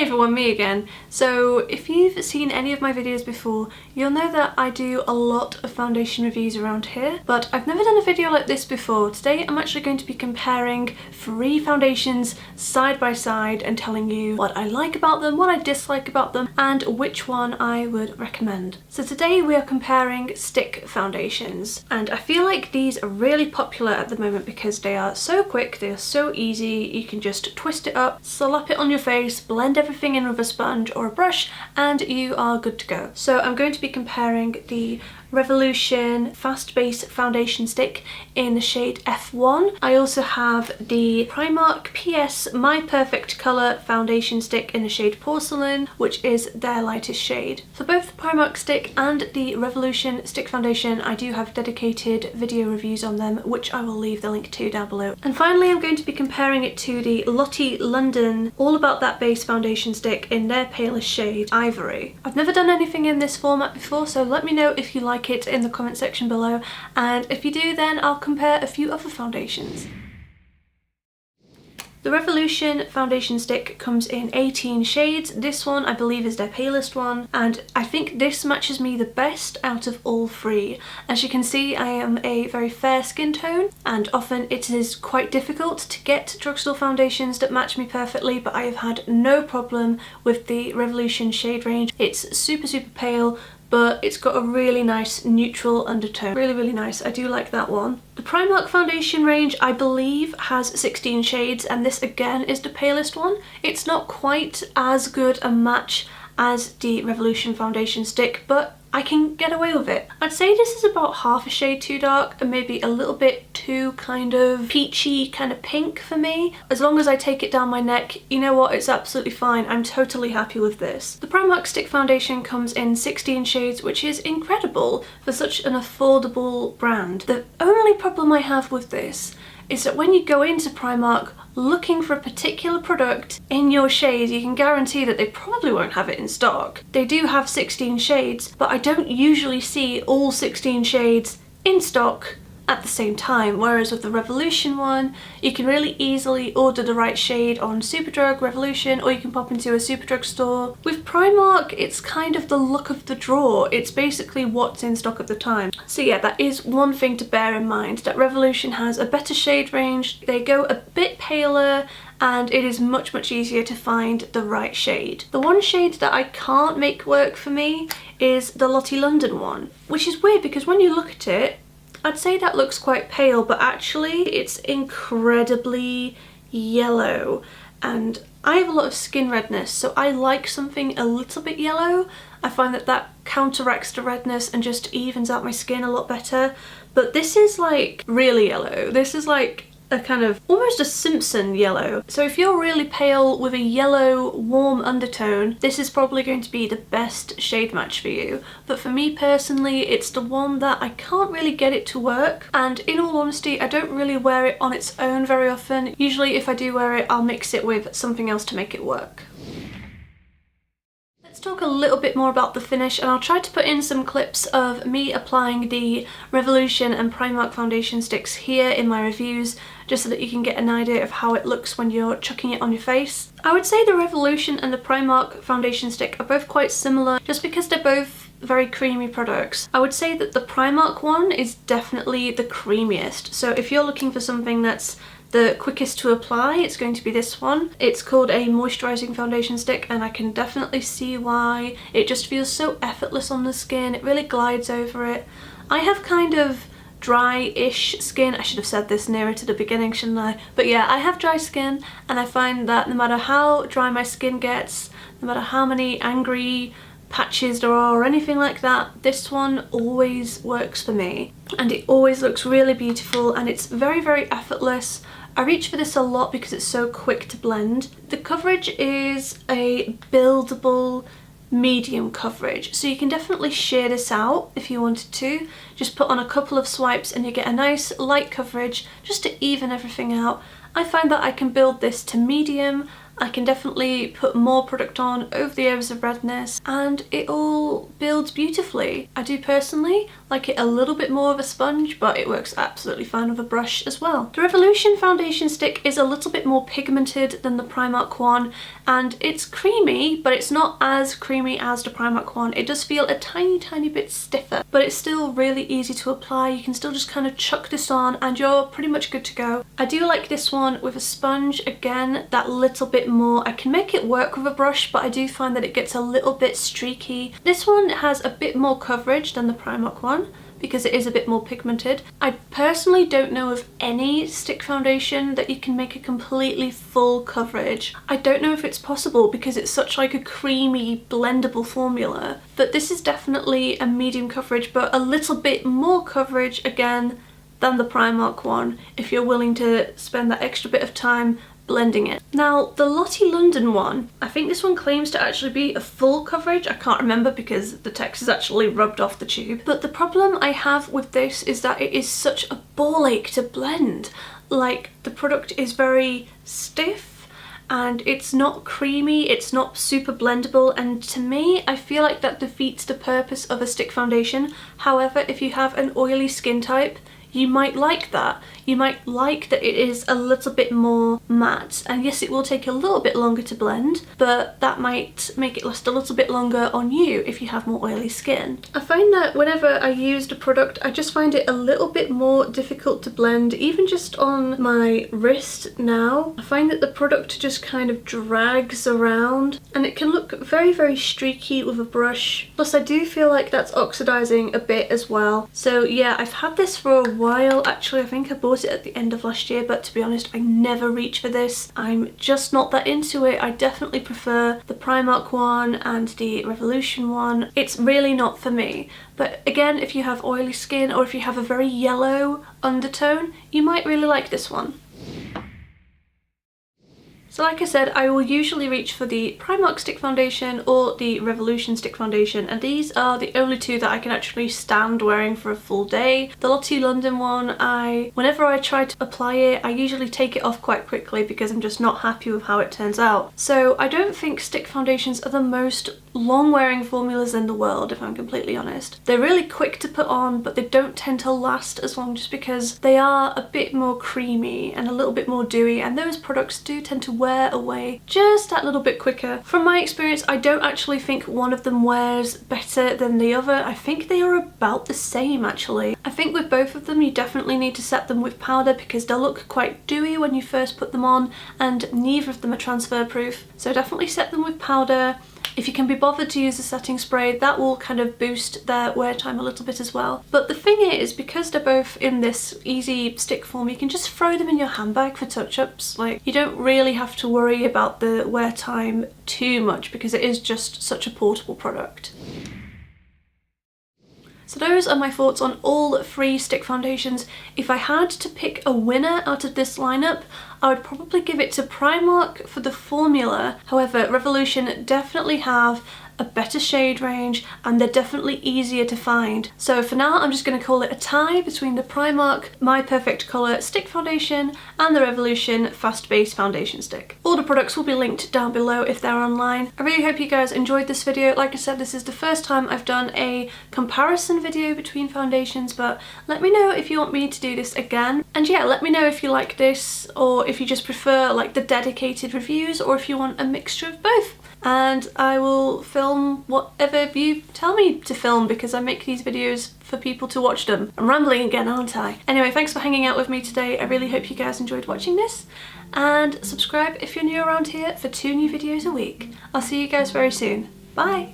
Hey everyone, me again. So if you've seen any of my videos before, you'll know that I do a lot of foundation reviews around here, but I've never done a video like this before. Today I'm actually going to be comparing 3 foundations side by side and telling you what I like about them, what I dislike about them, and which one I would recommend. So today we are comparing stick foundations, and I feel like these are really popular at the moment because they are so quick, they are so easy, you can just twist it up, slap it on your face, blend everything in with a sponge or a brush, and you are good to go. So I'm going to be comparing the Revolution Fast Base Foundation Stick in the shade F1. I also have the Primark PS My Perfect Colour Foundation Stick in the shade Porcelain, which is their lightest shade. For both the Primark stick and the Revolution stick foundation, I do have dedicated video reviews on them, which I will leave the link to down below. And finally, I'm going to be comparing it to the Lottie London All About That Base Foundation Stick in their palest shade, Ivory. I've never done anything in this format before, so let me know if you like it in the comment section below, and if you do, then I'll compare a few other foundations. The Revolution foundation stick comes in 18 shades. This one I believe is their palest one, and I think this matches me the best out of all 3. As you can see, I am a very fair skin tone, and often it is quite difficult to get drugstore foundations that match me perfectly, but I have had no problem with the Revolution shade range. It's super pale, but it's got a really nice neutral undertone. Really nice. I do like that one. The Primark foundation range, I believe, has 16 shades, and this again is the palest one. It's not quite as good a match as the Revolution foundation stick, but I can get away with it. I'd say this is about half a shade too dark and maybe a little bit too kind of peachy, kind of pink for me. As long as I take it down my neck, you know what, it's absolutely fine. I'm totally happy with this. The Primark stick foundation comes in 16 shades, which is incredible for such an affordable brand. The only problem I have with this is that when you go into Primark looking for a particular product in your shade, you can guarantee that they probably won't have it in stock. They do have 16 shades, but I don't usually see all 16 shades in stock at the same time, whereas with the Revolution one, you can really easily order the right shade on Superdrug, Revolution, or you can pop into a Superdrug store. With Primark, it's kind of the luck of the draw. It's basically what's in stock at the time. So yeah, that is one thing to bear in mind, that Revolution has a better shade range, they go a bit paler, and it is much easier to find the right shade. The one shade that I can't make work for me is the Lottie London one, which is weird because when you look at it, I'd say that looks quite pale, but actually it's incredibly yellow, and I have a lot of skin redness, so I like something a little bit yellow. I find that that counteracts the redness and just evens out my skin a lot better. But this is like really yellow. This is like a kind of almost a Simpson yellow. So if you're really pale with a yellow warm undertone, this is probably going to be the best shade match for you. But for me personally, it's the one that I can't really get it to work, and in all honesty, I don't really wear it on its own very often. Usually if I do wear it, I'll mix it with something else to make it work. Let's talk a little bit more about the finish, and I'll try to put in some clips of me applying the Revolution and Primark foundation sticks here in my reviews, just so that you can get an idea of how it looks when you're chucking it on your face. I would say the Revolution and the Primark foundation stick are both quite similar, just because they're both very creamy products. I would say that the Primark one is definitely the creamiest, so if you're looking for something that's the quickest to apply, it's going to be this one. It's called a Moisturising foundation stick, and I can definitely see why. It just feels so effortless on the skin, it really glides over it. I have kind of dry-ish skin. I should have said this nearer to the beginning, shouldn't I? But yeah, I have dry skin, and I find that no matter how dry my skin gets, no matter how many angry patches there are or anything like that, this one always works for me, and it always looks really beautiful, and it's very effortless. I reach for this a lot because it's so quick to blend. The coverage is a buildable medium coverage, so you can definitely shear this out if you wanted to. Just put on a couple of swipes and you get a nice light coverage just to even everything out. I find that I can build this to medium I can definitely put more product on over the areas of redness and it all builds beautifully. I do personally like it a little bit more of a sponge, but it works absolutely fine with a brush as well. The Revolution foundation stick is a little bit more pigmented than the Primark one, and it's creamy, but it's not as creamy as the Primark one. It does feel a tiny bit stiffer, but it's still really easy to apply. You can still just kind of chuck this on and you're pretty much good to go. I do like this one with a sponge, again, that little bit more. I can make it work with a brush, but I do find that it gets a little bit streaky. This one has a bit more coverage than the Primark one because it is a bit more pigmented. I personally don't know of any stick foundation that you can make a completely full coverage. I don't know if it's possible because it's such like a creamy blendable formula, but this is definitely a medium coverage, but a little bit more coverage again than the Primark one if you're willing to spend that extra bit of time blending it. Now the Lottie London one, I think this one claims to actually be a full coverage. I can't remember because the text is actually rubbed off the tube. But the problem I have with this is that it is such a ball ache to blend. Like, the product is very stiff and it's not creamy, it's not super blendable, and to me I feel like that defeats the purpose of a stick foundation. However, if you have an oily skin type, you might like that. You might like that it is a little bit more matte, and yes, it will take a little bit longer to blend, but that might make it last a little bit longer on you if you have more oily skin. I find that whenever I use the product, I just find it a little bit more difficult to blend, even just on my wrist now. I find that the product just kind of drags around and it can look very streaky with a brush. Plus I do feel like that's oxidizing a bit as well. So yeah, I've had this for a while. Actually, I think I bought it at the end of last year, but to be honest, I never reach for this. I'm just not that into it. I definitely prefer the Primark one and the Revolution one. It's really not for me. But again, if you have oily skin or if you have a very yellow undertone, you might really like this one. So like I said, I will usually reach for the Primark stick foundation or the Revolution stick foundation, and these are the only two that I can actually stand wearing for a full day. The Lottie London one, whenever I try to apply it, I usually take it off quite quickly because I'm just not happy with how it turns out. So I don't think stick foundations are the most long-wearing formulas in the world, if I'm completely honest. They're really quick to put on, but they don't tend to last as long just because they are a bit more creamy and a little bit more dewy, and those products do tend to wear away just that little bit quicker. From my experience, I don't actually think one of them wears better than the other. I think they are about the same actually. I think with both of them you definitely need to set them with powder because they'll look quite dewy when you first put them on, and neither of them are transfer proof. So definitely set them with powder. If you can be bothered to use a setting spray, that will kind of boost their wear time a little bit as well. But the thing is, because they're both in this easy stick form, you can just throw them in your handbag for touch-ups. Like, you don't really have to worry about the wear time too much because it is just such a portable product. So those are my thoughts on all three stick foundations. If I had to pick a winner out of this lineup, I would probably give it to Primark for the formula. However, Revolution definitely have a better shade range and they're definitely easier to find. So for now, I'm just going to call it a tie between the Primark My Perfect Colour Stick Foundation and the Revolution Fast Base Foundation Stick. All the products will be linked down below if they're online. I really hope you guys enjoyed this video. Like I said, this is the first time I've done a comparison video between foundations, but let me know if you want me to do this again. And yeah, let me know if you like this or if you just prefer like the dedicated reviews or if you want a mixture of both. And I will film whatever you tell me to film because I make these videos for people to watch them. I'm rambling again, aren't I? Anyway, thanks for hanging out with me today. I really hope you guys enjoyed watching this, and subscribe if you're new around here for 2 new videos a week. I'll see you guys very soon. Bye!